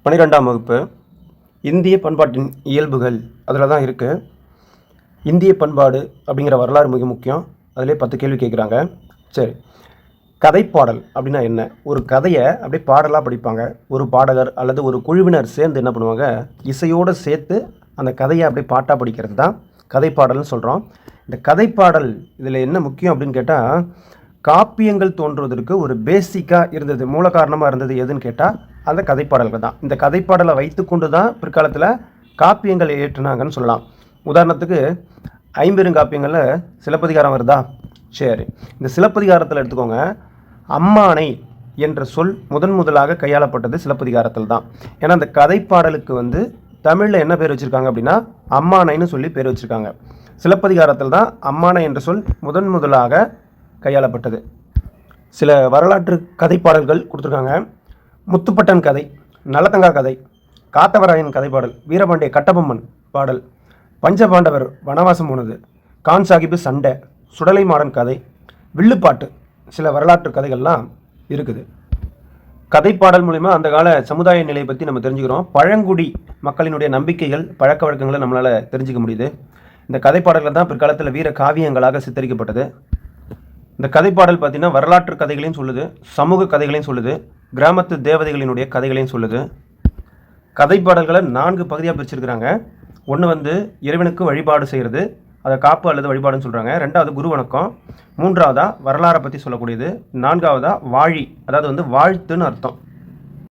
12ஆம் வகுப்பு இந்திய பண்பாட்டின் இயல்புகள் அதில் தான் இருக்குது. இந்திய பண்பாடு அப்படிங்கிற வரலாறு மிக முக்கியம். அதிலே 10 கேள்வி கேட்குறாங்க. சரி, கதைப்பாடல் அப்படின்னா என்ன? ஒரு கதையை அப்படியே பாடலாக படிப்பாங்க. ஒரு பாடகர் அல்லது ஒரு குழுவினர் சேர்ந்து என்ன பண்ணுவாங்க, இசையோடு சேர்த்து அந்த கதையை அப்படியே பாட்டாக படிக்கிறது தான் கதைப்பாடல்னு சொல்கிறோம். இந்த கதைப்பாடல் இதில் என்ன முக்கியம் அப்படின்னு கேட்டால், காப்பியங்கள் தோன்றுவதற்கு ஒரு பேசிக்காக இருந்தது, மூல காரணமாக இருந்தது எதுன்னு கேட்டால் அந்த கதைப்பாடல்கள் தான். இந்த கதைப்பாடலை வைத்துக்கொண்டு தான் பிற்காலத்தில் காப்பியங்கள் ஏற்றுனாங்கன்னு சொல்லலாம். உதாரணத்துக்கு 50 காப்பியங்களில் சிலப்பதிகாரம் வருதா? சரி, இந்த சிலப்பதிகாரத்தில் எடுத்துக்கோங்க. அம்மானை என்ற சொல் முதலாக கையாளப்பட்டது சிலப்பதிகாரத்தில் தான். ஏன்னா அந்த கதைப்பாடலுக்கு தமிழில் என்ன பேர் வச்சுருக்காங்க அப்படின்னா அம்மானைன்னு சொல்லி பேர் வச்சுருக்காங்க. சிலப்பதிகாரத்தில் தான் அம்மானை என்ற சொல் முதலாக கையாளப்பட்டது. சில வரலாற்று கதைப்பாடல்கள் கொடுத்துருக்காங்க. முத்துப்பட்டன் கதை, நலத்தங்கா கதை, காத்தவராயன் கதைப்பாடல், வீரபாண்டிய கட்டபொம்மன் பாடல், பஞ்சபாண்டவர் வனவாசம் போனது, கான் சாஹிபு சண்டை, சுடலை மாறன் கதை, வில்லுப்பாட்டு, சில வரலாற்று கதைகள்லாம் இருக்குது. கதைப்பாடல் மூலிமா அந்த கால சமுதாய நிலையை பற்றி நம்ம தெரிஞ்சுக்கிறோம். பழங்குடி மக்களினுடைய நம்பிக்கைகள், பழக்க வழக்கங்களை நம்மளால் தெரிஞ்சுக்க முடியுது. இந்த கதைப்பாடல்கள் தான் பிற்காலத்தில் வீர காவியங்களாக சித்தரிக்கப்பட்டது. இந்த கதைப்பாடல் பார்த்திங்கன்னா வரலாற்று கதைகளையும் சொல்லுது, சமூக கதைகளையும் சொல்லுது, கிராமத்து தேவதைகளினுடைய கதைகளையும் சொல்லுது. கதைப்பாடல்களை 4 பகுதியாக பிரிச்சிருக்கிறாங்க. ஒன்று இறைவனுக்கு வழிபாடு செய்கிறது, அதை காப்பு அல்லது வழிபாடுன்னு சொல்கிறாங்க. 2வது குரு வணக்கம், 3வதா வரலாறை பற்றி சொல்லக்கூடியது, 4வதா வாழி, அதாவது வாழ்த்துன்னு அர்த்தம்.